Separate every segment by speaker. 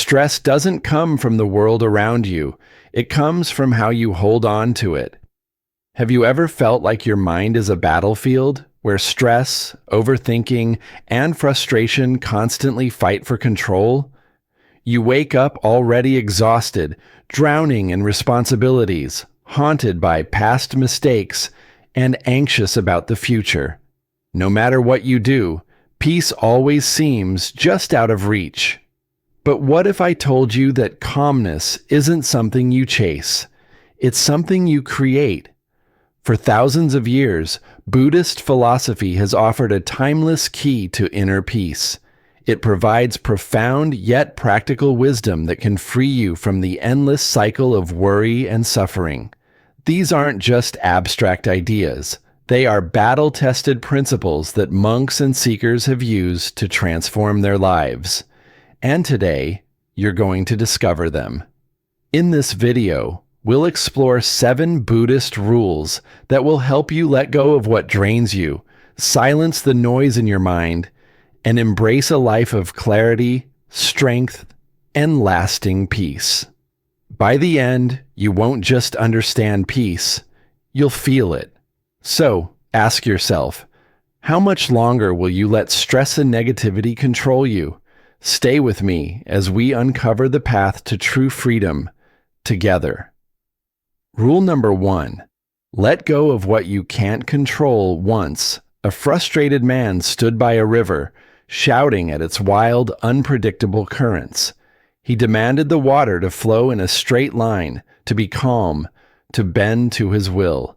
Speaker 1: Stress doesn't come from the world around you. It comes from how you hold on to it. Have you ever felt like your mind is a battlefield where stress, overthinking, and frustration constantly fight for control? You wake up already exhausted, drowning in responsibilities, haunted by past mistakes, and anxious about the future. No matter what you do, peace always seems just out of reach. But what if I told you that calmness isn't something you chase? It's something you create. For thousands of years, Buddhist philosophy has offered a timeless key to inner peace. It provides profound yet practical wisdom that can free you from the endless cycle of worry and suffering. These aren't just abstract ideas. They are battle-tested principles that monks and seekers have used to transform their lives. And today, you're going to discover them. In this video, we'll explore 7 Buddhist rules that will help you let go of what drains you, silence the noise in your mind, and embrace a life of clarity, strength, and lasting peace. By the end, you won't just understand peace, you'll feel it. So, ask yourself, how much longer will you let stress and negativity control you? Stay with me as we uncover the path to true freedom together. Rule number 1. Let go of what you can't control. Once, a frustrated man stood by a river, shouting at its wild, unpredictable currents. He demanded the water to flow in a straight line, to be calm, to bend to his will.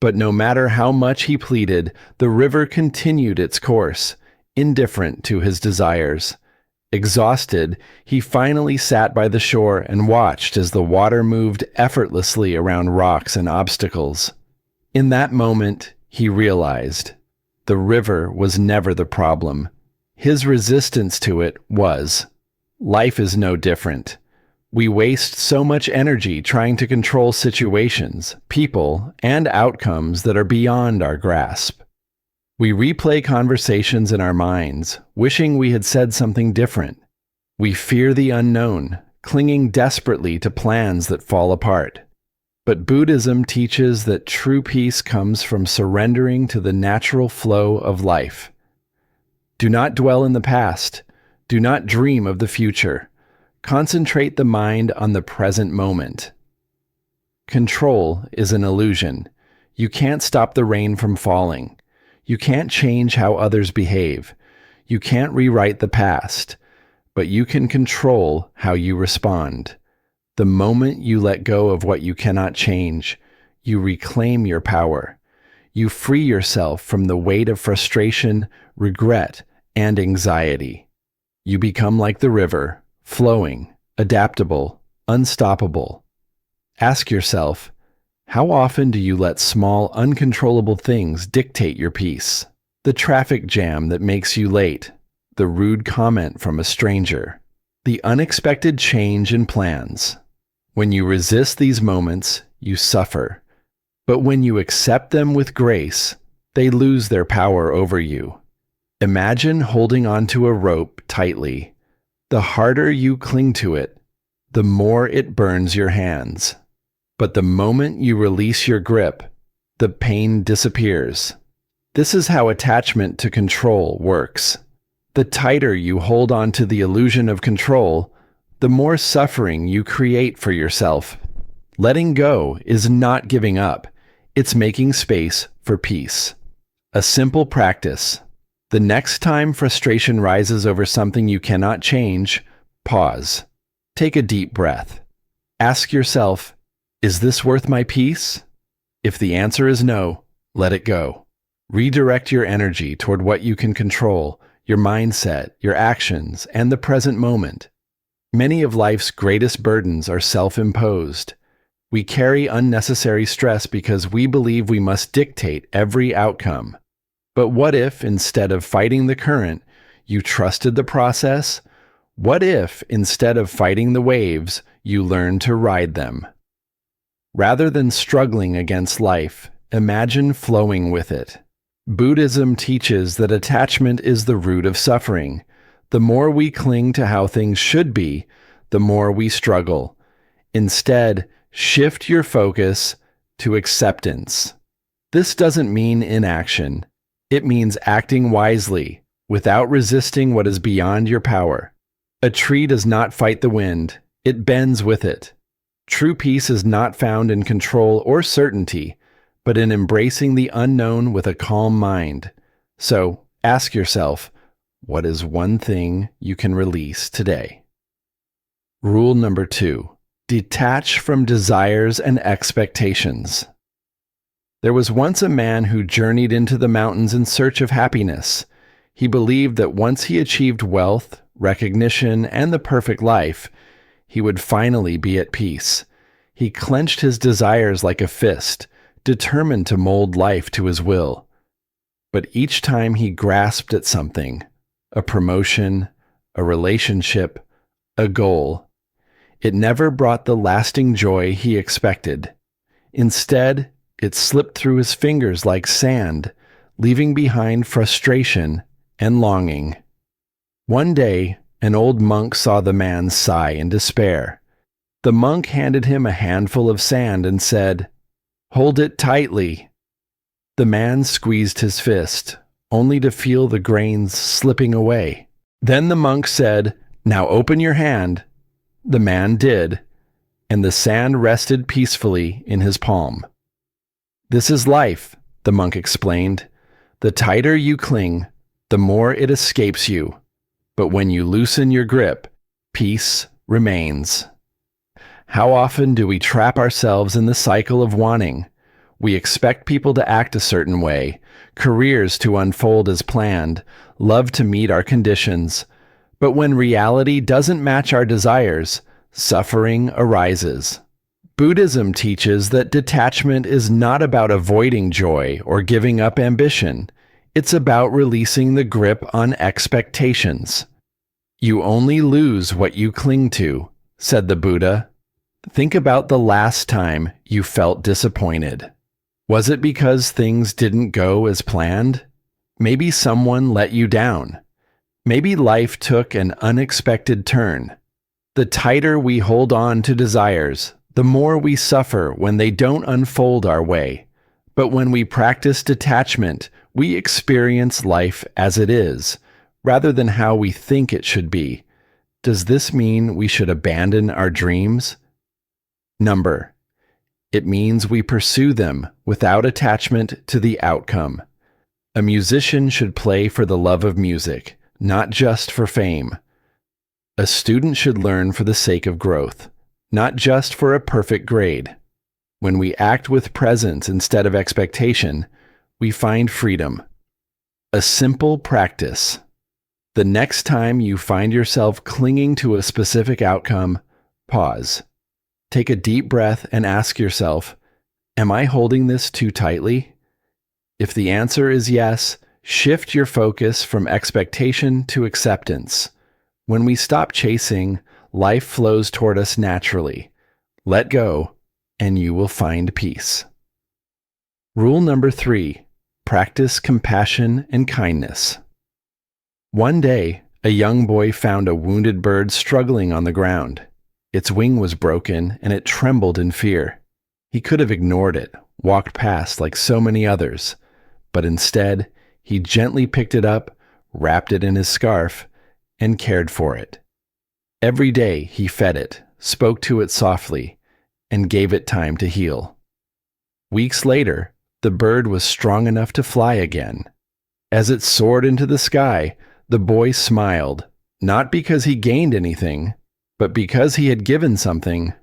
Speaker 1: But no matter how much he pleaded, the river continued its course, indifferent to his desires. Exhausted, he finally sat by the shore and watched as the water moved effortlessly around rocks and obstacles. In that moment, he realized the river was never the problem. His resistance to it was. Life is no different. We waste so much energy trying to control situations, people, and outcomes that are beyond our grasp. We replay conversations in our minds, wishing we had said something different. We fear the unknown, clinging desperately to plans that fall apart. But Buddhism teaches that true peace comes from surrendering to the natural flow of life. Do not dwell in the past. Do not dream of the future. Concentrate the mind on the present moment. Control is an illusion. You can't stop the rain from falling. You can't change how others behave. You can't rewrite the past, but you can control how you respond. The moment you let go of what you cannot change, you reclaim your power. You free yourself from the weight of frustration, regret, and anxiety. You become like the river, flowing, adaptable, unstoppable. Ask yourself, how often do you let small, uncontrollable things dictate your peace? The traffic jam that makes you late, the rude comment from a stranger, the unexpected change in plans. When you resist these moments, you suffer. But when you accept them with grace, they lose their power over you. Imagine holding onto a rope tightly. The harder you cling to it, the more it burns your hands. But the moment you release your grip, the pain disappears. This is how attachment to control works. The tighter you hold on to the illusion of control, the more suffering you create for yourself. Letting go is not giving up. It's making space for peace. A simple practice. The next time frustration rises over something you cannot change, pause. Take a deep breath. Ask yourself, is this worth my peace? If the answer is no, let it go. Redirect your energy toward what you can control, your mindset, your actions, and the present moment. Many of life's greatest burdens are self-imposed. We carry unnecessary stress because we believe we must dictate every outcome. But what if, instead of fighting the current, you trusted the process? What if, instead of fighting the waves, you learned to ride them? Rather than struggling against life, imagine flowing with it. Buddhism teaches that attachment is the root of suffering. The more we cling to how things should be, the more we struggle. Instead, shift your focus to acceptance. This doesn't mean inaction. It means acting wisely, without resisting what is beyond your power. A tree does not fight the wind, it bends with it. True peace is not found in control or certainty, but in embracing the unknown with a calm mind. So, ask yourself, what is one thing you can release today? Rule number 2. Detach from desires and expectations. There was once a man who journeyed into the mountains in search of happiness. He believed that once he achieved wealth, recognition, and the perfect life, he would finally be at peace. He clenched his desires like a fist, determined to mold life to his will. But each time he grasped at something, a promotion, a relationship, a goal, it never brought the lasting joy he expected. Instead, it slipped through his fingers like sand, leaving behind frustration and longing. One day, an old monk saw the man sigh in despair. The monk handed him a handful of sand and said, "Hold it tightly." The man squeezed his fist, only to feel the grains slipping away. Then the monk said, "Now open your hand." The man did, and the sand rested peacefully in his palm. "This is life," the monk explained. "The tighter you cling, the more it escapes you. But when you loosen your grip, peace remains." How often do we trap ourselves in the cycle of wanting? We expect people to act a certain way, careers to unfold as planned, love to meet our conditions. But when reality doesn't match our desires, suffering arises. Buddhism teaches that detachment is not about avoiding joy or giving up ambition. It's about releasing the grip on expectations. "You only lose what you cling to," said the Buddha. Think about the last time you felt disappointed. Was it because things didn't go as planned? Maybe someone let you down. Maybe life took an unexpected turn. The tighter we hold on to desires, the more we suffer when they don't unfold our way. But when we practice detachment, we experience life as it is, rather than how we think it should be. Does this mean we should abandon our dreams? Number. It means we pursue them without attachment to the outcome. A musician should play for the love of music, not just for fame. A student should learn for the sake of growth, not just for a perfect grade. When we act with presence instead of expectation, we find freedom. A simple practice. The next time you find yourself clinging to a specific outcome, pause. Take a deep breath and ask yourself, am I holding this too tightly? If the answer is yes, shift your focus from expectation to acceptance. When we stop chasing, life flows toward us naturally. Let go, and you will find peace. Rule number 3, practice compassion and kindness. One day, a young boy found a wounded bird struggling on the ground. Its wing was broken, and it trembled in fear. He could have ignored it, walked past like so many others, but instead, he gently picked it up, wrapped it in his scarf, and cared for it. Every day, he fed it, spoke to it softly, and gave it time to heal. Weeks later, the bird was strong enough to fly again. As it soared into the sky, the boy smiled, not because he gained anything, but because he had given something: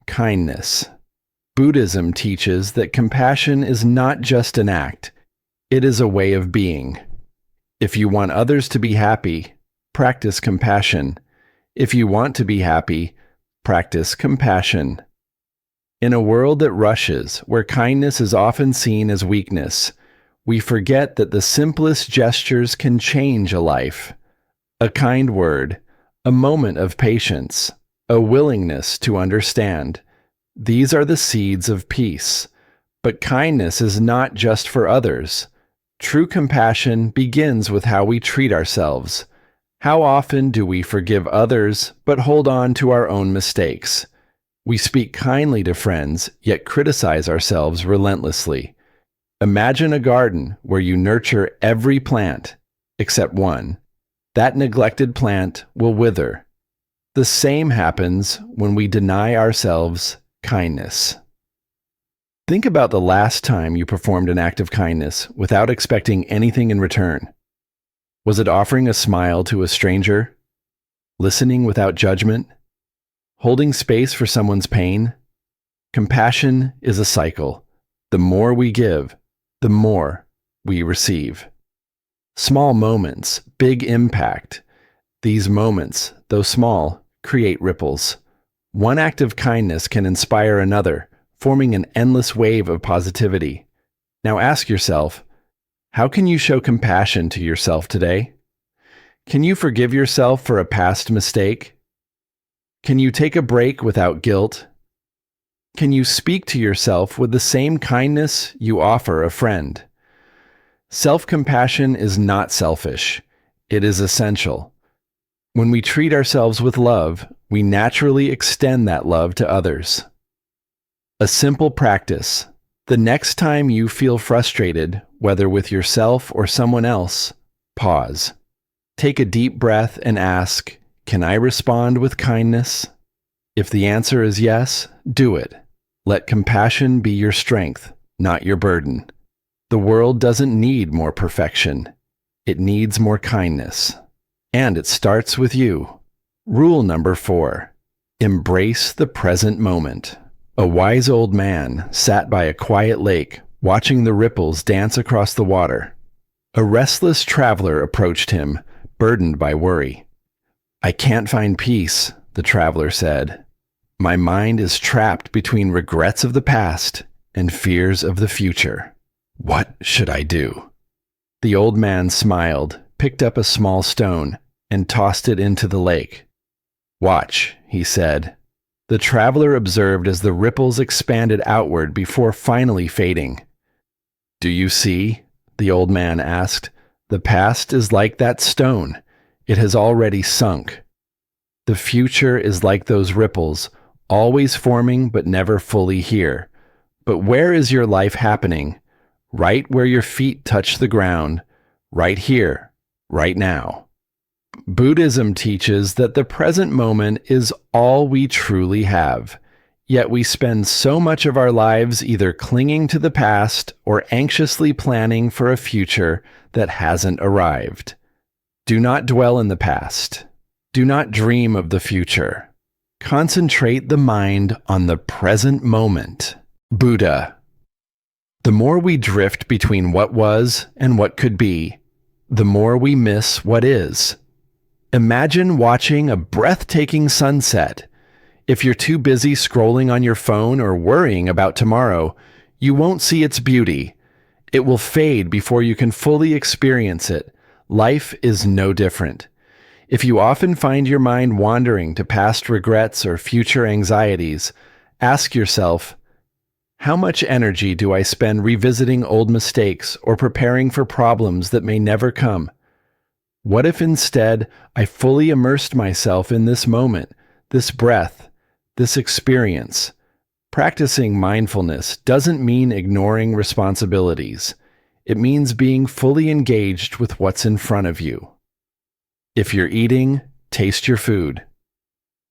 Speaker 1: kindness. Buddhism teaches that compassion is not just an act, it is a way of being. If you want others to be happy, practice compassion. If you want to be happy, practice compassion. In a world that rushes, where kindness is often seen as weakness, we forget that the simplest gestures can change a life. A kind word, a moment of patience, a willingness to understand. These are the seeds of peace. But kindness is not just for others. True compassion begins with how we treat ourselves. How often do we forgive others but hold on to our own mistakes? We speak kindly to friends, yet criticize ourselves relentlessly. Imagine a garden where you nurture every plant, except one. That neglected plant will wither. The same happens when we deny ourselves kindness. Think about the last time you performed an act of kindness without expecting anything in return. Was it offering a smile to a stranger? Listening without judgment? Holding space for someone's pain? Compassion is a cycle. The more we give, the more we receive. Small moments, big impact. These moments, though small, create ripples. One act of kindness can inspire another, forming an endless wave of positivity. Now ask yourself, how can you show compassion to yourself today? Can you forgive yourself for a past mistake? Can you take a break without guilt? Can you speak to yourself with the same kindness you offer a friend? Self-compassion is not selfish. It is essential. When we treat ourselves with love, we naturally extend that love to others. A simple practice. The next time you feel frustrated, whether with yourself or someone else, pause. Take a deep breath and ask, can I respond with kindness? If the answer is yes, do it. Let compassion be your strength, not your burden. The world doesn't need more perfection. It needs more kindness. And it starts with you. Rule number 4. Embrace the present moment. A wise old man sat by a quiet lake, watching the ripples dance across the water. A restless traveler approached him, burdened by worry. "I can't find peace," the traveler said. "My mind is trapped between regrets of the past and fears of the future. What should I do?" The old man smiled, picked up a small stone, and tossed it into the lake. "Watch," he said. The traveler observed as the ripples expanded outward before finally fading. "Do you see?" the old man asked. "The past is like that stone. It has already sunk. The future is like those ripples, always forming but never fully here. But where is your life happening? Right where your feet touch the ground, right here, right now." Buddhism teaches that the present moment is all we truly have, yet we spend so much of our lives either clinging to the past or anxiously planning for a future that hasn't arrived. Do not dwell in the past. Do not dream of the future. Concentrate the mind on the present moment. Buddha. The more we drift between what was and what could be, the more we miss what is. Imagine watching a breathtaking sunset. If you're too busy scrolling on your phone or worrying about tomorrow, you won't see its beauty. It will fade before you can fully experience it. Life is no different. If you often find your mind wandering to past regrets or future anxieties, ask yourself, how much energy do I spend revisiting old mistakes or preparing for problems that may never come? What if instead I fully immersed myself in this moment, this breath, this experience? Practicing mindfulness doesn't mean ignoring responsibilities. It means being fully engaged with what's in front of you. If you're eating, taste your food.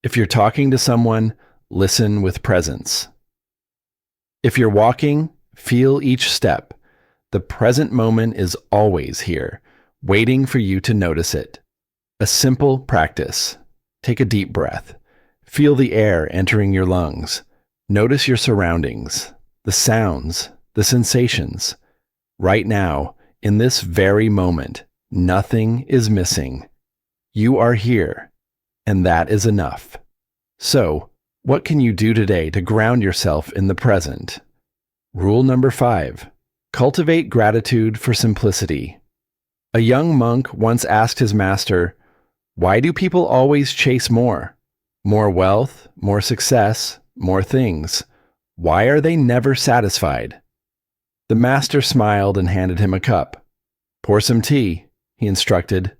Speaker 1: If you're talking to someone, listen with presence. If you're walking, feel each step. The present moment is always here, waiting for you to notice it. A simple practice. Take a deep breath. Feel the air entering your lungs. Notice your surroundings, the sounds, the sensations. Right now, in this very moment, nothing is missing. You are here, and that is enough. So, what can you do today to ground yourself in the present? Rule number 5. Cultivate gratitude for simplicity. A young monk once asked his master, "Why do people always chase more? More wealth, more success, more things. Why are they never satisfied?" The master smiled and handed him a cup. "Pour some tea," he instructed.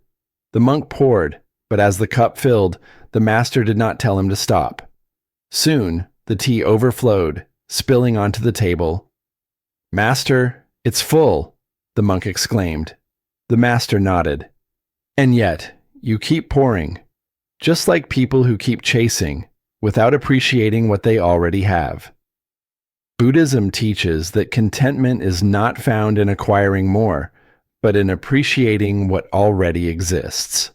Speaker 1: The monk poured, but as the cup filled, the master did not tell him to stop. Soon, the tea overflowed, spilling onto the table. "Master, it's full," the monk exclaimed. The master nodded. "And yet, you keep pouring, just like people who keep chasing, without appreciating what they already have." Buddhism teaches that contentment is not found in acquiring more, but in appreciating what already exists.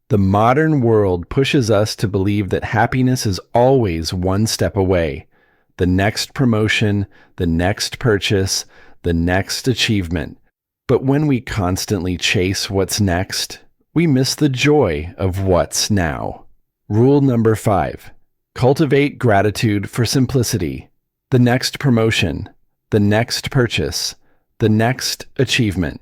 Speaker 1: The modern world pushes us to believe that happiness is always one step away. The next promotion, the next purchase, the next achievement. But when we constantly chase what's next, we miss the joy of what's now. Rule number 5. Cultivate gratitude for simplicity. The next promotion, the next purchase, the next achievement.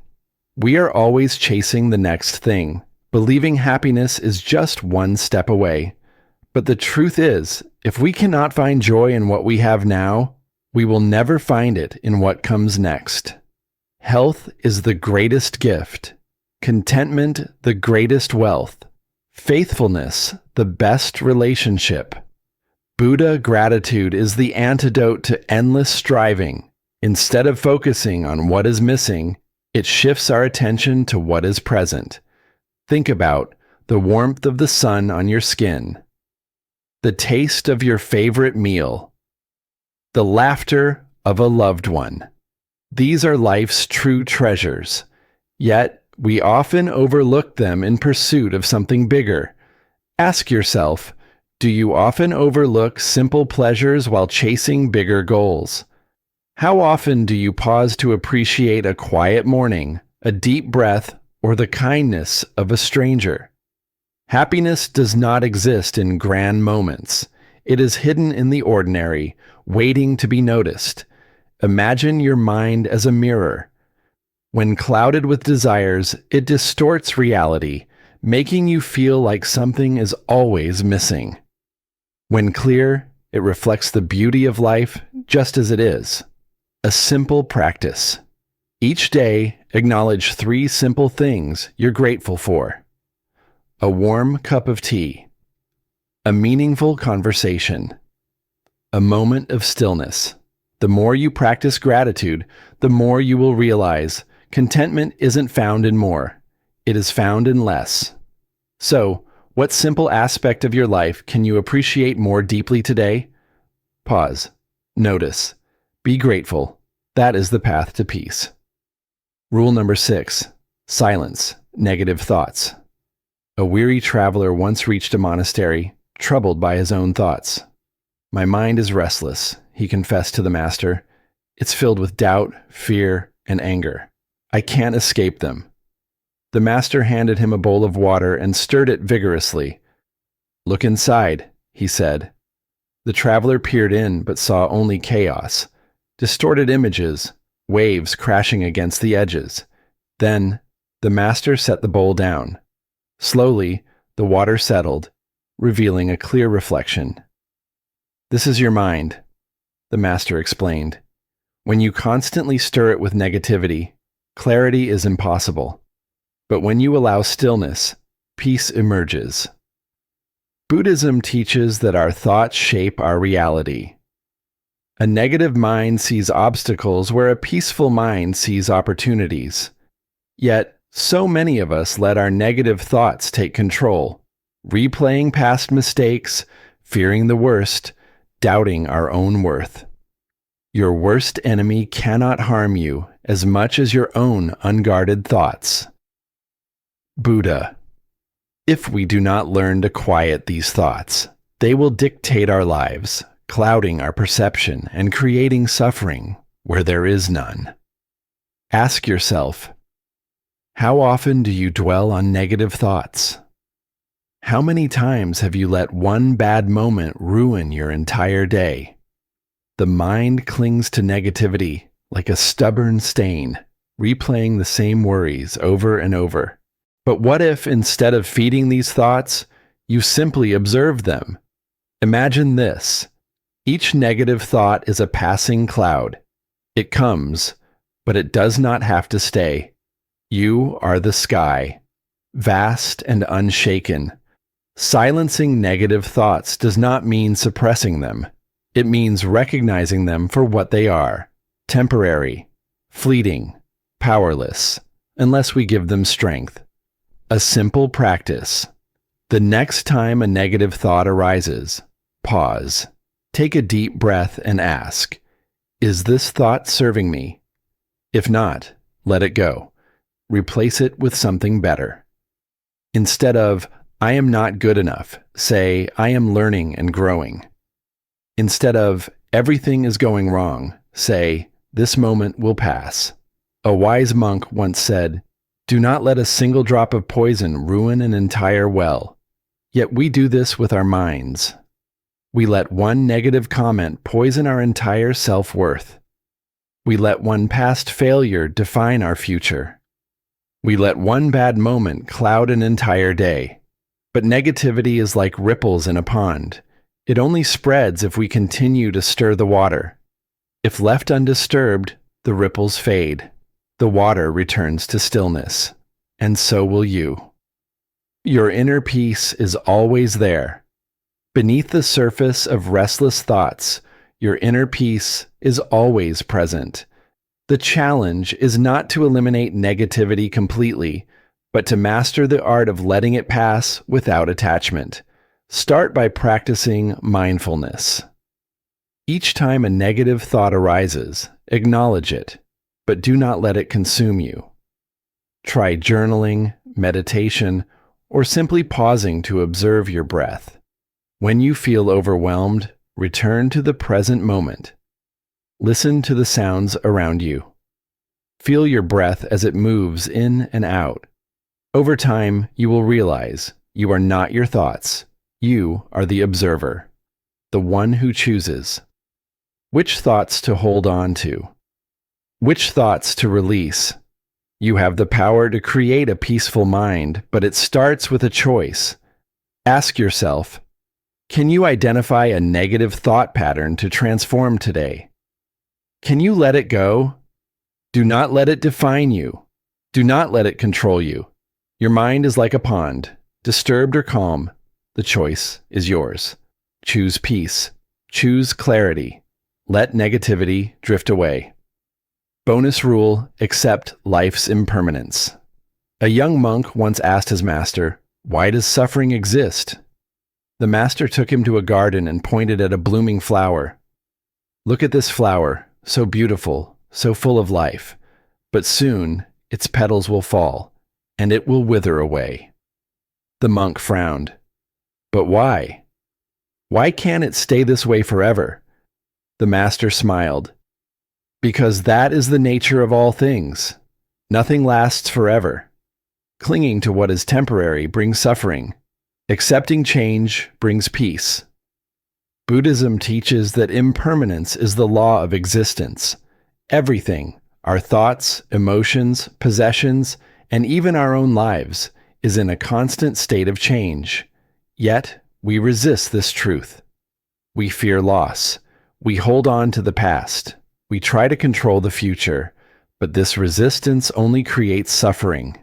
Speaker 1: We are always chasing the next thing, believing happiness is just one step away. But the truth is, if we cannot find joy in what we have now, we will never find it in what comes next. Health is the greatest gift, contentment the greatest wealth, faithfulness the best relationship. Buddha gratitude is the antidote to endless striving. Instead of focusing on what is missing, it shifts our attention to what is present. Think about the warmth of the sun on your skin, the taste of your favorite meal, the laughter of a loved one. These are life's true treasures, yet we often overlook them in pursuit of something bigger. Ask yourself, do you often overlook simple pleasures while chasing bigger goals? How often do you pause to appreciate a quiet morning, a deep breath, or the kindness of a stranger? Happiness does not exist in grand moments. It is hidden in the ordinary, waiting to be noticed. Imagine your mind as a mirror. When clouded with desires, it distorts reality, making you feel like something is always missing. When clear, it reflects the beauty of life just as it is. A simple practice. Each day, acknowledge 3 simple things you're grateful for. A warm cup of tea. A meaningful conversation. A moment of stillness. The more you practice gratitude, the more you will realize contentment isn't found in more. It is found in less. So, what simple aspect of your life can you appreciate more deeply today? Pause. Notice. Be grateful. That is the path to peace. Rule number 6. Silence negative thoughts. A weary traveler once reached a monastery, troubled by his own thoughts. "My mind is restless," he confessed to the master. "It's filled with doubt, fear, and anger. I can't escape them." The master handed him a bowl of water and stirred it vigorously. "Look inside," he said. The traveler peered in but saw only chaos, distorted images, waves crashing against the edges. Then, the master set the bowl down. Slowly, the water settled, revealing a clear reflection. "This is your mind," the master explained. "When you constantly stir it with negativity, clarity is impossible. But when you allow stillness, peace emerges." Buddhism teaches that our thoughts shape our reality. A negative mind sees obstacles where a peaceful mind sees opportunities. Yet, so many of us let our negative thoughts take control, replaying past mistakes, fearing the worst, doubting our own worth. Your worst enemy cannot harm you as much as your own unguarded thoughts. Buddha. If we do not learn to quiet these thoughts, they will dictate our lives, clouding our perception and creating suffering where there is none. Ask yourself, how often do you dwell on negative thoughts? How many times have you let one bad moment ruin your entire day? The mind clings to negativity like a stubborn stain, replaying the same worries over and over. But what if, instead of feeding these thoughts, you simply observe them? Imagine this. Each negative thought is a passing cloud. It comes, but it does not have to stay. You are the sky. vast and unshaken. Silencing negative thoughts does not mean suppressing them. It means recognizing them for what they are: temporary, fleeting, powerless, unless we give them strength. A simple practice. The next time a negative thought arises, pause. Take a deep breath and ask, is this thought serving me? If not, let it go. Replace it with something better. Instead of, I am not good enough, say, I am learning and growing. Instead of, everything is going wrong, say, this moment will pass. A wise monk once said, do not let a single drop of poison ruin an entire well. Yet we do this with our minds. We let one negative comment poison our entire self-worth. We let one past failure define our future. We let one bad moment cloud an entire day. But negativity is like ripples in a pond. It only spreads if we continue to stir the water. If left undisturbed, the ripples fade. The water returns to stillness. And so will you. Your inner peace is always there. Beneath the surface of restless thoughts, your inner peace is always present. The challenge is not to eliminate negativity completely, but to master the art of letting it pass without attachment. Start by practicing mindfulness. Each time a negative thought arises, acknowledge it, but do not let it consume you. Try journaling, meditation, or simply pausing to observe your breath. When you feel overwhelmed, return to the present moment. Listen to the sounds around you. Feel your breath as it moves in and out. Over time, you will realize you are not your thoughts. You are the observer, the one who chooses. Which thoughts to hold on to? Which thoughts to release? You have the power to create a peaceful mind, but it starts with a choice. Ask yourself, can you identify a negative thought pattern to transform today? Can you let it go? Do not let it define you. Do not let it control you. Your mind is like a pond, disturbed or calm. The choice is yours. Choose peace. Choose clarity. Let negativity drift away. Bonus rule: accept life's impermanence. A young monk once asked his master, why does suffering exist? The master took him to a garden and pointed at a blooming flower. Look at this flower, so beautiful, so full of life, but soon its petals will fall, and it will wither away. The monk frowned. But why? Why can't it stay this way forever? The master smiled. Because that is the nature of all things. Nothing lasts forever. Clinging to what is temporary brings suffering. Accepting change brings peace. Buddhism teaches that impermanence is the law of existence. Everything, our thoughts, emotions, possessions, and even our own lives, is in a constant state of change. Yet, we resist this truth. We fear loss. We hold on to the past. We try to control the future, but this resistance only creates suffering.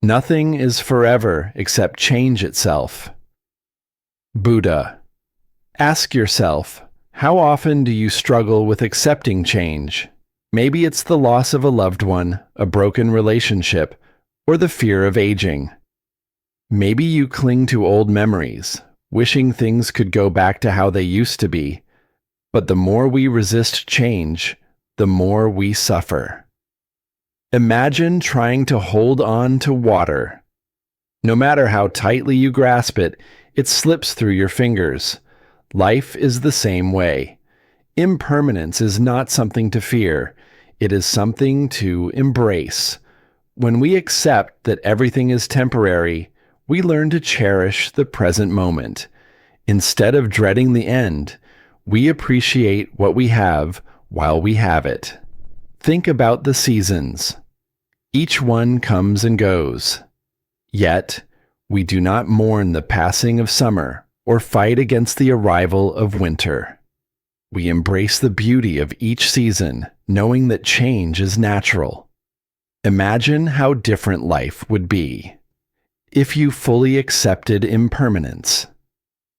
Speaker 1: Nothing is forever except change itself. Buddha. Ask yourself, how often do you struggle with accepting change? Maybe it's the loss of a loved one, a broken relationship, or the fear of aging. Maybe you cling to old memories, wishing things could go back to how they used to be. But the more we resist change, the more we suffer. Imagine trying to hold on to water. No matter how tightly you grasp it, it slips through your fingers. Life is the same way. Impermanence is not something to fear. It is something to embrace. When we accept that everything is temporary, we learn to cherish the present moment. Instead of dreading the end, we appreciate what we have while we have it. Think about the seasons. Each one comes and goes. Yet, we do not mourn the passing of summer or fight against the arrival of winter. We embrace the beauty of each season, knowing that change is natural. Imagine how different life would be. If you fully accepted impermanence,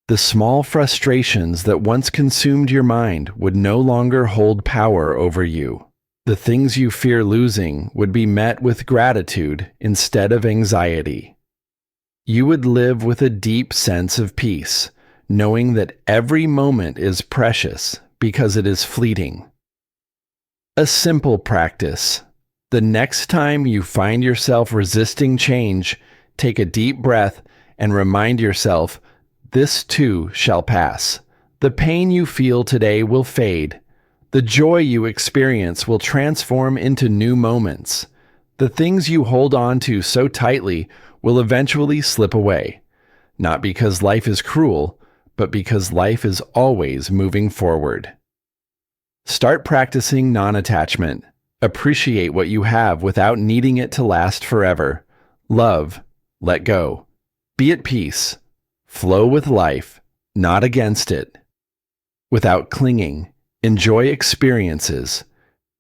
Speaker 1: the small frustrations that once consumed your mind would no longer hold power over you. The things you fear losing would be met with gratitude instead of anxiety. You would live with a deep sense of peace, knowing that every moment is precious because it is fleeting. A simple practice. The next time you find yourself resisting change, take a deep breath and remind yourself, this too shall pass. The pain you feel today will fade. The joy you experience will transform into new moments. The things you hold on to so tightly will eventually slip away, not because life is cruel, but because life is always moving forward. Start practicing non-attachment. Appreciate what you have without needing it to last forever. Love, let go. Be at peace. Flow with life, not against it. Without clinging, enjoy experiences.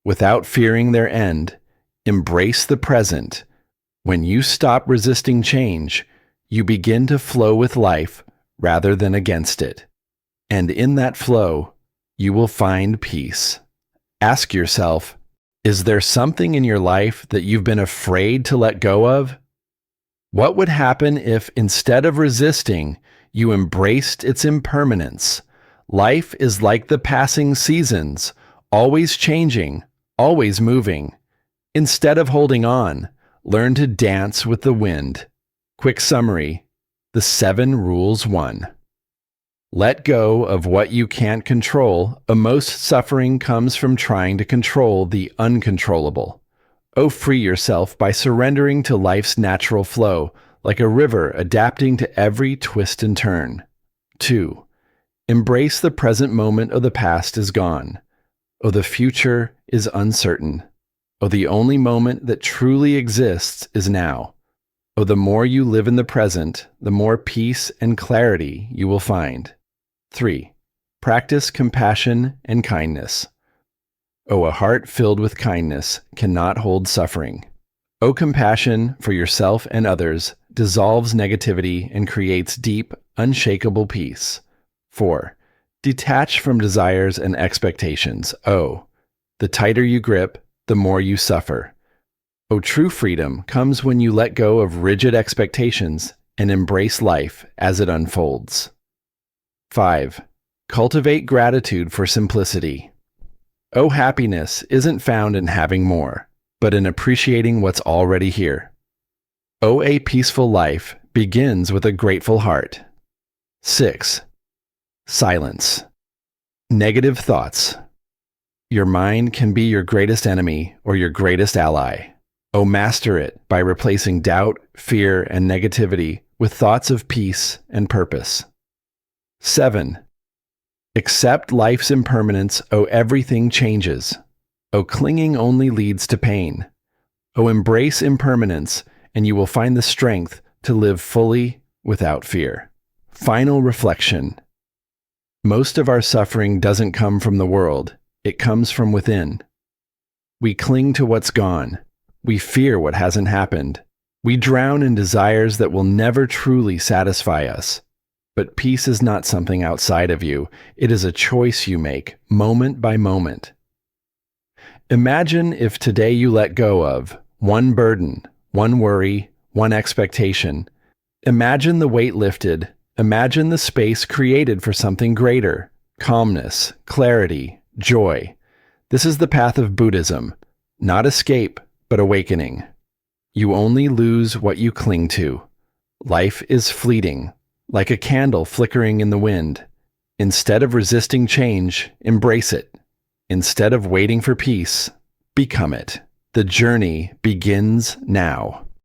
Speaker 1: Without fearing their end, embrace the present. When you stop resisting change, you begin to flow with life rather than against it. And in that flow, you will find peace. Ask yourself, is there something in your life that you've been afraid to let go of? What would happen if, instead of resisting, you embraced its impermanence? Life is like the passing seasons, always changing, always moving. Instead of holding on, learn to dance with the wind. Quick summary: the 7 rules 1. Let go of what you can't control. Most suffering comes from trying to control the uncontrollable. Free yourself by surrendering to life's natural flow, like a river adapting to every twist and turn. 2. Embrace the present moment. The past is gone. The future is uncertain. The only moment that truly exists is now. The more you live in the present, the more peace and clarity you will find. 3. Practice compassion and kindness. A heart filled with kindness cannot hold suffering. Compassion for yourself and others dissolves negativity and creates deep, unshakable peace. 4. Detach from desires and expectations. The tighter you grip, the more you suffer. True freedom comes when you let go of rigid expectations and embrace life as it unfolds. 5. Cultivate gratitude for simplicity. Happiness isn't found in having more, but in appreciating what's already here. A peaceful life begins with a grateful heart. 6. Silence. Negative thoughts. Your mind can be your greatest enemy or your greatest ally. Master it by replacing doubt, fear, and negativity with thoughts of peace and purpose. 7. Accept life's impermanence. Everything changes. Clinging only leads to pain. Embrace impermanence, and you will find the strength to live fully without fear. Final reflection. Most of our suffering doesn't come from the world. It comes from within. We cling to what's gone. We fear what hasn't happened. We drown in desires that will never truly satisfy us. But peace is not something outside of you. It is a choice you make, moment by moment. Imagine if today you let go of one burden, one worry, one expectation. Imagine the weight lifted. Imagine the space created for something greater: calmness, clarity, joy. This is the path of Buddhism. Not escape, but awakening. You only lose what you cling to. Life is fleeting, like a candle flickering in the wind. Instead of resisting change, embrace it. Instead of waiting for peace, become it. The journey begins now.